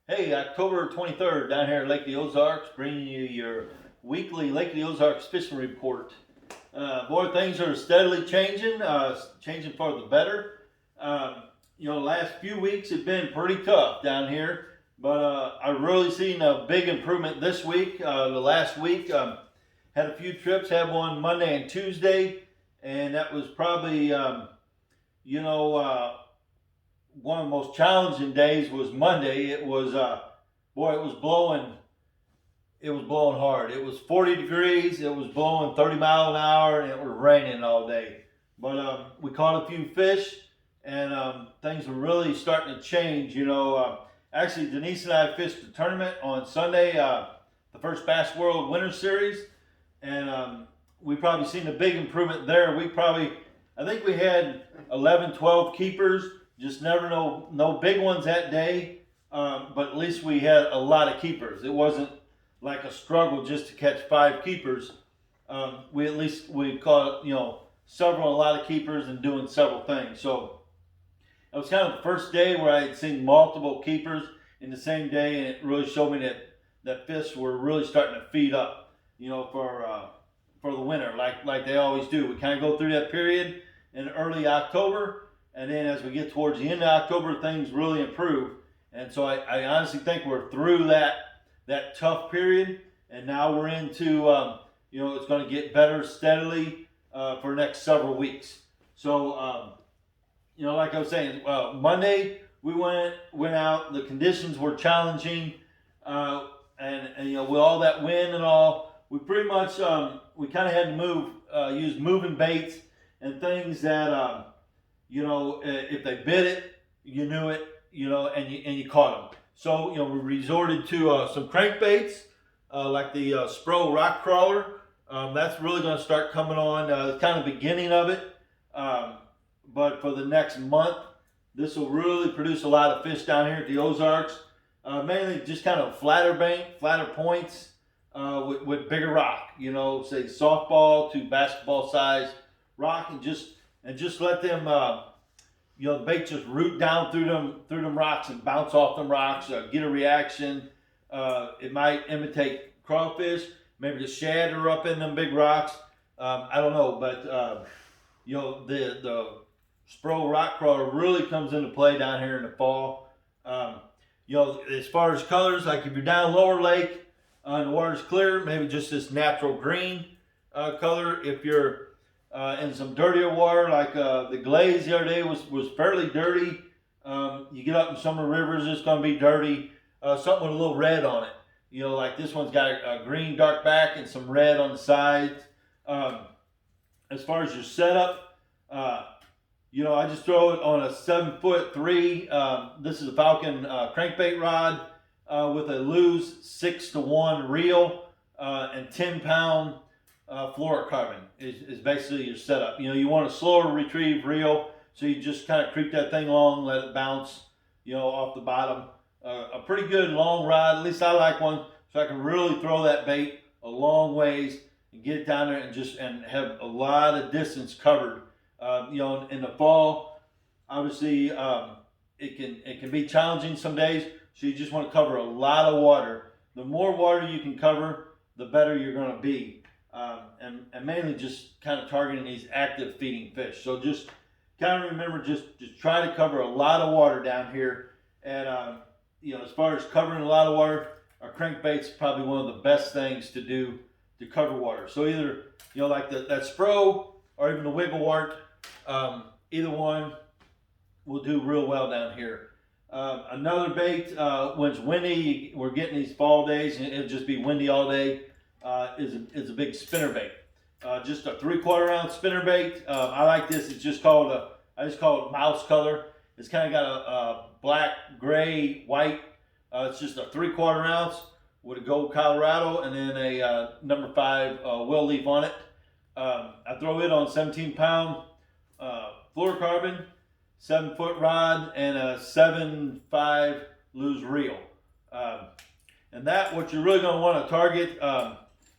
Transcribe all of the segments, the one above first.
Hey, October 23rd down here at Lake of the Ozarks, bringing you your weekly Lake of the Ozarks fishing report. Boy, things are steadily changing, changing for the better. The last few weeks have been pretty tough down here, but I've really seen a big improvement this week. The last week, had a few trips, had one Monday and Tuesday, and that was probably, you know, uh, one of the most challenging days was Monday. It was boy, it was blowing. It was blowing hard. It was 40 degrees. It was blowing 30 miles an hour, and it was raining all day. But we caught a few fish, and things were really starting to change. Actually, Denise and I fished a tournament on Sunday, the first Bass World Winter Series, and we probably seen a big improvement there. I think we had 11, 12 keepers. Just never no big ones that day, but at least we had a lot of keepers. It wasn't like a struggle just to catch 5 keepers. We caught several a lot of keepers and doing several things. So it was kind of the first day where I had seen multiple keepers in the same day, and it really showed me that fish were really starting to feed up, for the winter, like they always do. We kind of go through that period in early October, and then as we get towards the end of October, things really improve. And so I honestly think we're through that tough period, and now we're into it's going to get better steadily for the next several weeks. So like I was saying, Monday we went out. The conditions were challenging, and with all that wind and all, we pretty much we kind of had to use moving baits and things that if they bit it, you knew it, and you caught them. So we resorted to some crankbaits like the Spro rock crawler. That's really going to start coming on. Kind of beginning of it. But for the next month, this will really produce a lot of fish down here at the Ozarks. Mainly just kind of flatter points with bigger rock. Say softball to basketball size rock, and just let them. The bait just root down through them rocks and bounce off them rocks. Get a reaction. It might imitate crawfish. Maybe the shad are up in them big rocks. I don't know, but the Spro rock crawler really comes into play down here in the fall. As far as colors, like if you're down Lower Lake and the water's clear, maybe just this natural green color. If you're in some dirtier water, like the glaze the other day was fairly dirty. You get up in some of the rivers, it's going to be dirty. Something with a little red on it. Like this one's got a green dark back and some red on the sides. As far as your setup, I just throw it on a 7'3". This is a Falcon crankbait rod with a loose 6-to-1 reel and 10-pound fluorocarbon is basically your setup. You want a slower retrieve reel, so you just kind of creep that thing along, let it bounce, off the bottom. A pretty good long rod, at least I like one, so I can really throw that bait a long ways and get it down there and have a lot of distance covered. In the fall, obviously, it can be challenging some days, so you just want to cover a lot of water. The more water you can cover, the better you're going to be. And mainly just kind of targeting these active feeding fish. So just kind of remember, just try to cover a lot of water down here. And as far as covering a lot of water, our crankbait's probably one of the best things to do to cover water. So either like that Spro or even the Wiggle Wart, either one will do real well down here. Another bait, when it's windy, we're getting these fall days and it'll just be windy all day. Is a big spinner bait. Just a 3/4 ounce spinner bait. I like this. It's just I just call it mouse color. It's kind of got a black, gray, white. It's just a 3/4 ounce with a gold Colorado and then a number 5 will leaf on it. I throw it on 17-pound fluorocarbon, 7-foot rod, and a 7.5 loose reel. And that, what you're really going to want to target,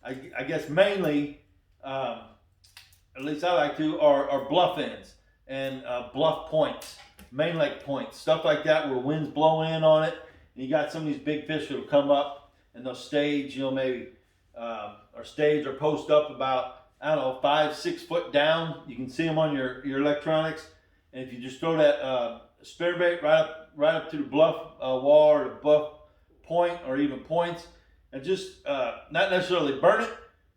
I guess mainly, at least I like to, are bluff ends and bluff points, main lake points, stuff like that where winds blow in on it And you got some of these big fish that'll come up and they'll stage, maybe or stage or post up about, I don't know, 5-6 foot down. You can see them on your electronics. And if you just throw that spinnerbait right up to the bluff wall or the bluff point or even points, and just not necessarily burn it,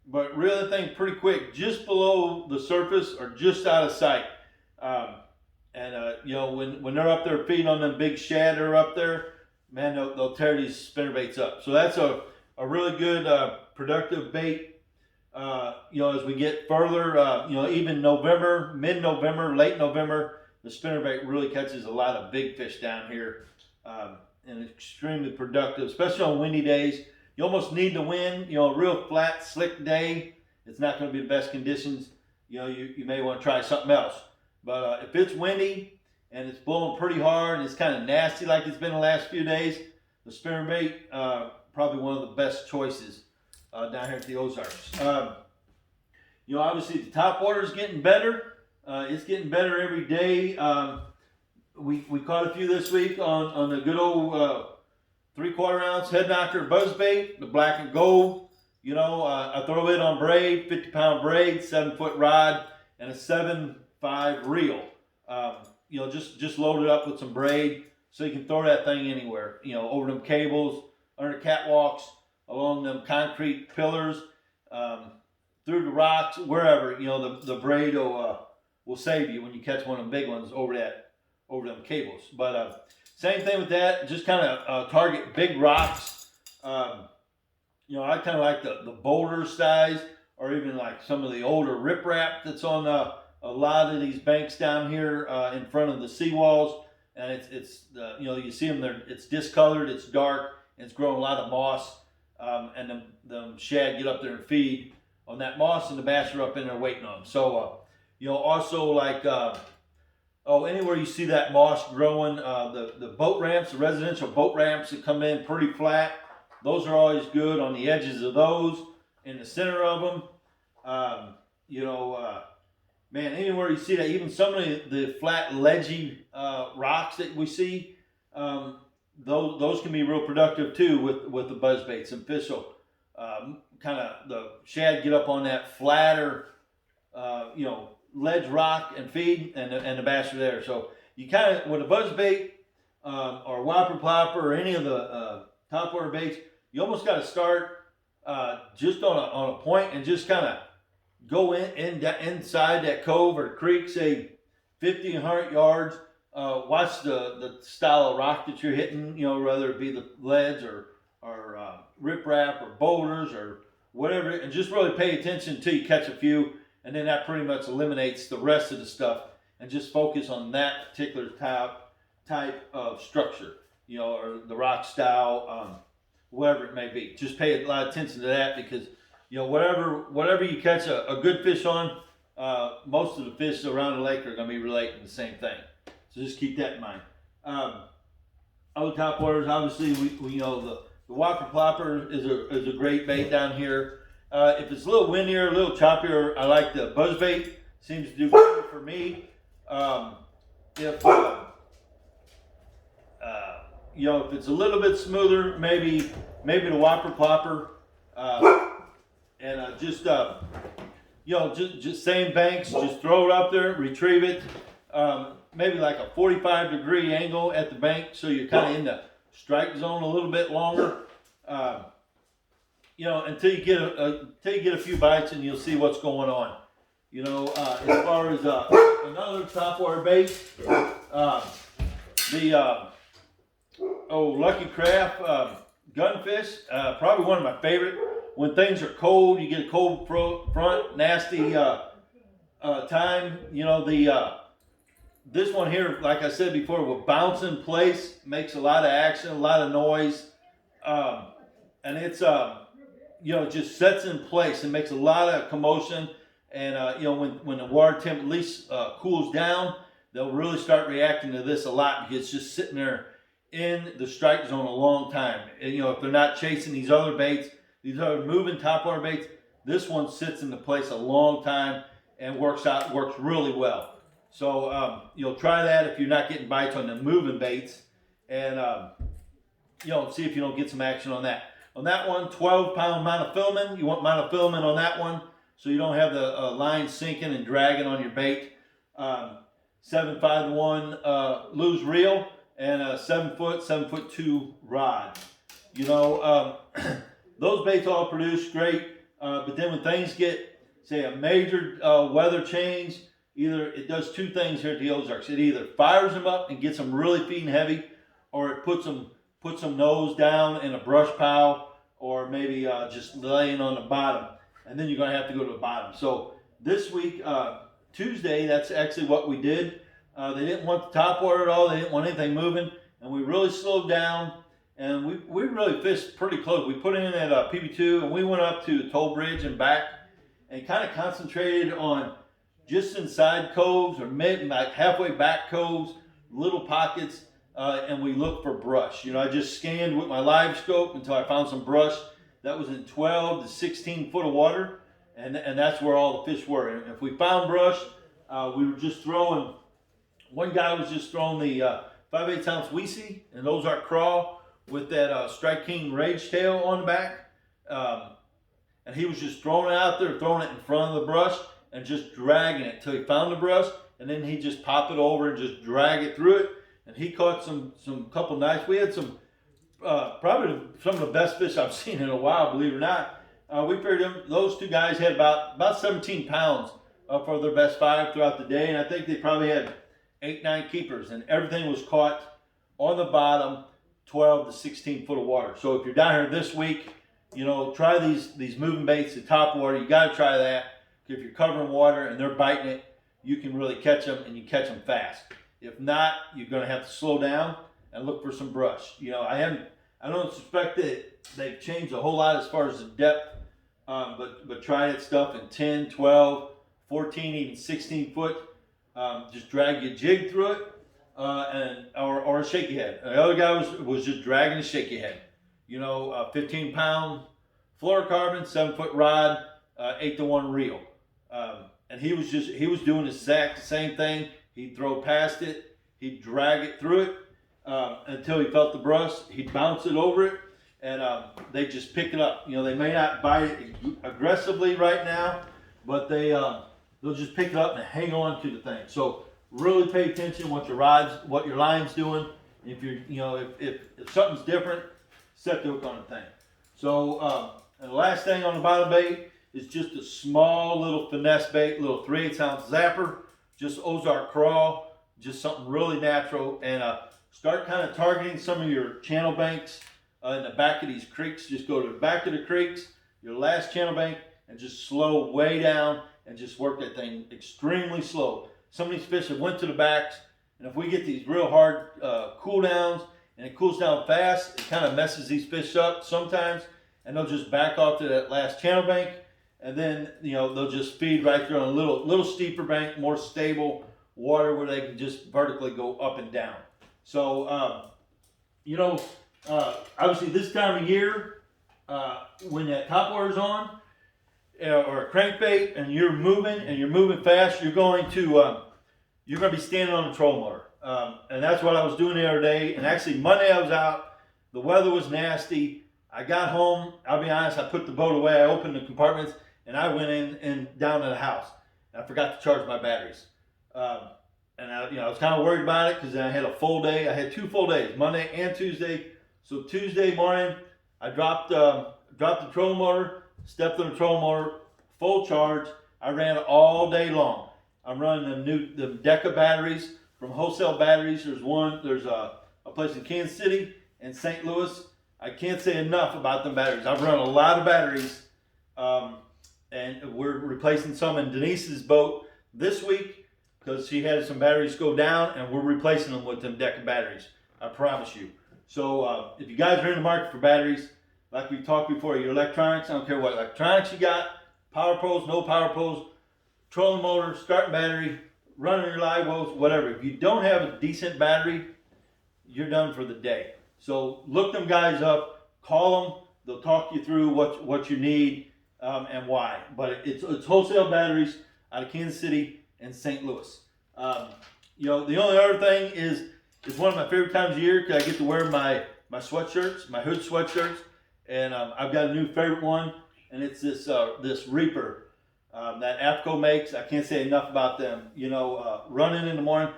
but reel the thing pretty quick, just below the surface or just out of sight. When they're up there feeding on them big shad that are up there, man, they'll tear these spinnerbaits up. So that's a really good productive bait. As we get further, even November, mid-November, late November, the spinnerbait really catches a lot of big fish down here, and extremely productive, especially on windy days. You almost need the wind. A real flat, slick day, it's not going to be the best conditions. You may want to try something else. But if it's windy and it's blowing pretty hard and it's kind of nasty like it's been the last few days, the spinnerbait probably one of the best choices down here at the Ozarks. Obviously the top water is getting better. It's getting better every day. We caught a few this week on the good old 3/4 ounce head knocker buzzbait, the black and gold. I throw it on braid, 50-pound braid, 7-foot rod, and a 7.5 reel. Just load it up with some braid so you can throw that thing anywhere. Over them cables, under catwalks, along them concrete pillars, through the rocks, wherever. The braid will save you when you catch one of them big ones over them cables. But same thing with that. Just kind of target big rocks. I kind of like the boulder size, or even like some of the older riprap that's on a lot of these banks down here in front of the seawalls. And you see them there. It's discolored, it's dark, and it's growing a lot of moss. And the shad get up there and feed on that moss, and the bass are up in there waiting on them. So, also like, anywhere you see that moss growing, the boat ramps, the residential boat ramps that come in pretty flat, those are always good on the edges of those, in the center of them. Man, anywhere you see that, even some of the flat ledgy rocks that we see, those can be real productive too with the buzzbaits. And fish will kind of, the shad get up on that flatter, ledge rock and feed, and the bass are there. So you kind of, with a buzzbait or whopper plopper or any of the topwater baits, you almost got to start just on a point and just kind of go inside that cove or creek, say 50 and 100 yards. Watch the style of rock that you're hitting, whether it be the ledge or riprap or boulders or whatever, and just really pay attention until you catch a few, and then that pretty much eliminates the rest of the stuff, and just focus on that particular type of structure, or the rock style, whatever it may be. Just pay a lot of attention to that, because whatever you catch a good fish on, most of the fish around the lake are going to be relating the same thing. So just keep that in mind. Other top waters, obviously, the whopper plopper is a great bait down here. If it's a little windier, a little choppier, I like the buzzbait. Seems to do better for me. If it's a little bit smoother, maybe the whopper plopper, and just same banks, just throw it up there, retrieve it. Maybe like a 45-degree angle at the bank, so you're kind of in the strike zone a little bit longer. Until you get a few bites, and you'll see what's going on. As far as another topwater bait, the Lucky Craft gunfish, probably one of my favorite. When things are cold, you get a cold front, nasty time. This one here, like I said before, will bounce in place, makes a lot of action, a lot of noise, and it's just sets in place and makes a lot of commotion. And when the water temp at least cools down, they'll really start reacting to this a lot, because it's just sitting there in the strike zone a long time. And, if they're not chasing these other baits, these other moving topwater baits, this one sits in the place a long time and works really well. So try that if you're not getting bites on the moving baits. And see if you don't get some action on that. On that one, 12-pound monofilament. You want monofilament on that one so you don't have the line sinking and dragging on your bait. 7.5-to-1 lose reel and a 7-foot, 7'2" rod. Those baits all produce great, but then when things get, say, a major weather change, either it does two things here at the Ozarks. It either fires them up and gets them really feeding heavy, or it puts them nose down in a brush pile, or maybe just laying on the bottom, and then you're going to have to go to the bottom. So this week, Tuesday, that's actually what we did. They didn't want the top water at all. They didn't want anything moving, and we really slowed down, and we really fished pretty close. We put in at PB2, and we went up to the toll bridge and back, and kind of concentrated on just inside coves or like halfway back coves, little pockets, and we looked for brush. I just scanned with my live scope until I found some brush that was in 12 to 16 foot of water, and that's where all the fish were. And if we found brush, we were just throwing. One guy was just throwing the 5/8 ounce Weesey and Ozark crawl with that Strike King Rage Tail on the back, and he was just throwing it out there, throwing it in front of the brush, and just dragging it till he found the brush, and then he'd just pop it over and just drag it through it. And he caught some couple nice. We had some probably some of the best fish I've seen in a while, believe it or not. We figured those two guys had about 17 pounds for their best 5 throughout the day, and I think they probably had 8-9 keepers, and everything was caught on the bottom, 12 to 16 foot of water. So if you're down here this week, try these moving baits, the top water. You got to try that. If you're covering water and they're biting it, you can really catch them, and you catch them fast. If not, you're going to have to slow down and look for some brush. I don't suspect that they've changed a whole lot as far as the depth, but try that stuff in 10, 12, 14, even 16 foot. Just drag your jig through it, or a shaky head. The other guy was just dragging a shaky head. 15-pound fluorocarbon, 7-foot rod, 8-to-1 reel. And he was doing the exact same thing. He'd throw past it, he'd drag it through it until he felt the brush. He'd bounce it over it, and they just pick it up. They may not bite it aggressively right now, but they'll just pick it up and hang on to the thing. So really pay attention what your line's doing. If if something's different, set the hook on the thing. So and the last thing on the bottom bait is just a small little finesse bait, little 3/8 ounce zapper, just Ozark crawl, just something really natural, and start kind of targeting some of your channel banks in the back of these creeks. Just go to the back of the creeks, your last channel bank, and just slow way down and just work that thing extremely slow. Some of these fish have went to the backs, and if we get these real hard cool downs and it cools down fast, it kind of messes these fish up sometimes, and they'll just back off to that last channel bank, and then they'll just feed right there on a little steeper bank, more stable water where they can just vertically go up and down. So obviously this time of year, when that top water's on, or a crankbait, and you're moving fast, you're going to be standing on the trolling motor, and that's what I was doing the other day. And actually Monday I was out, the weather was nasty. I got home, I'll be honest, I put the boat away, I opened the compartments, and I went in and down to the house, and I forgot to charge my batteries. And I was kind of worried about it because I had a full day. I had 2 full days, Monday and Tuesday. So Tuesday morning, I dropped the trolling motor, stepped on the trolling motor, full charge. I ran all day long. I'm running the Deca batteries from Wholesale Batteries. There's a place in Kansas City and St. Louis. I can't say enough about them batteries. I've run a lot of batteries, and we're replacing some in Denise's boat this week because she had some batteries go down, and we're replacing them with them Deca batteries. I promise you. So if you guys are in the market for batteries, like we talked before, your electronics, I don't care what electronics you got, power poles, no power poles, trolling motor, starting battery, running your live wells, whatever. If you don't have a decent battery, you're done for the day. So look them guys up, call them, they'll talk you through what you need and why. But it's Wholesale Batteries out of Kansas City and St. Louis. The only other thing is it's one of my favorite times of year because I get to wear my my sweatshirts, my hood sweatshirts, and I've got a new favorite one, and it's this Reaper that AFCO makes. I can't say enough about them. Running in the morning.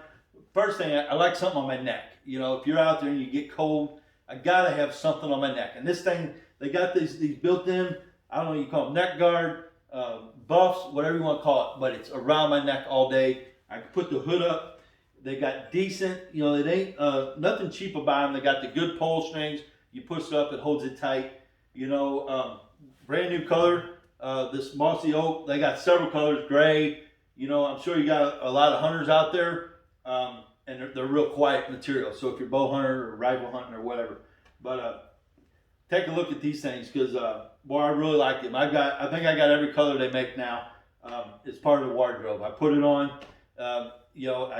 First thing, I like something on my neck. If you're out there and you get cold, I gotta have something on my neck. And this thing, they got these built-in, I don't know, you call them neck guard, buffs, whatever you want to call it, but it's around my neck all day. I can put the hood up. They got decent, it ain't nothing cheap about them. They got the good pull strings. You push it up, it holds it tight. Brand new color. This mossy oak. They got several colors, gray. I'm sure you got a lot of hunters out there, and they're real quiet material. So if you're bow hunter or rifle hunting or whatever, but take a look at these things because boy, I really like them. I think I got every color they make now. It's part of the wardrobe. I put it on. I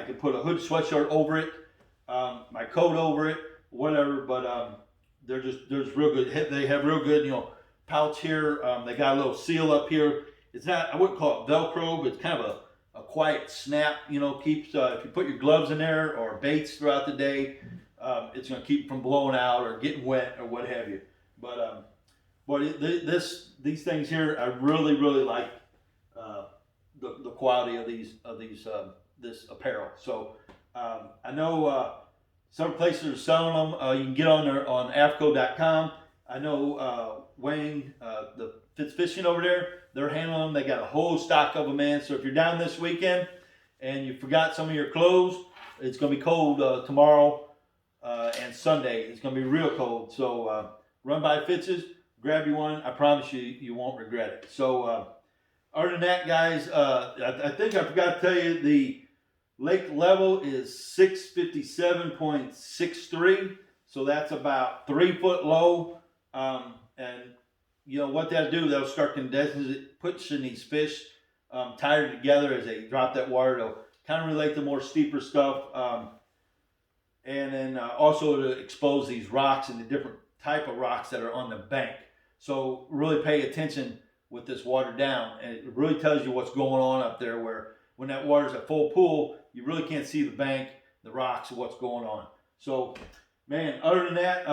can put a hood sweatshirt over it, my coat over it, whatever. But they're real good. They have real good, pouch here. They got a little seal up here. It's not, I wouldn't call it Velcro, but it's kind of a quiet snap. Keeps if you put your gloves in there or baits throughout the day, it's going to keep from blowing out or getting wet or what have you. But these things here, I really like the quality of this apparel. So I know some places are selling them. You can get on there on AFCO.com. I know Wayne, the Fitz Fishing over there, they're handling them. They got a whole stock of them in. So if you're down this weekend and you forgot some of your clothes, it's going to be cold tomorrow and Sunday. It's going to be real cold. So run by Fitz's, grab you one. I promise you won't regret it. So other than that, guys, I think I forgot to tell you the lake level is 657.63. So that's about 3 foot low. And what they'll do, they'll start pushing these fish tighter together as they drop that water. They'll kind of relate to more steeper stuff. And then also to expose these rocks and the different type of rocks that are on the bank. So really pay attention with this water down. And it really tells you what's going on up there, where when that water's at full pool, you really can't see the bank, the rocks, what's going on. So, man, other than that,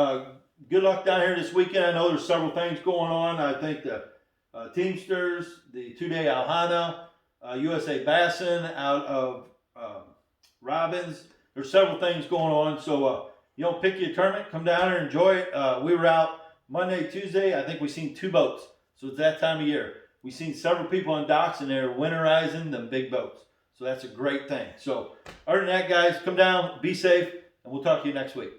good luck down here this weekend. I know there's several things going on. I think the Teamsters, the 2-day Alhana, USA Bassin out of Robbins. There's several things going on. So, pick your tournament, come down here, enjoy it. We were out Monday, Tuesday. I think we seen 2 boats. So it's that time of year. We've seen several people on docks and they're winterizing them big boats. So that's a great thing. So other than that, guys, come down, be safe, and we'll talk to you next week.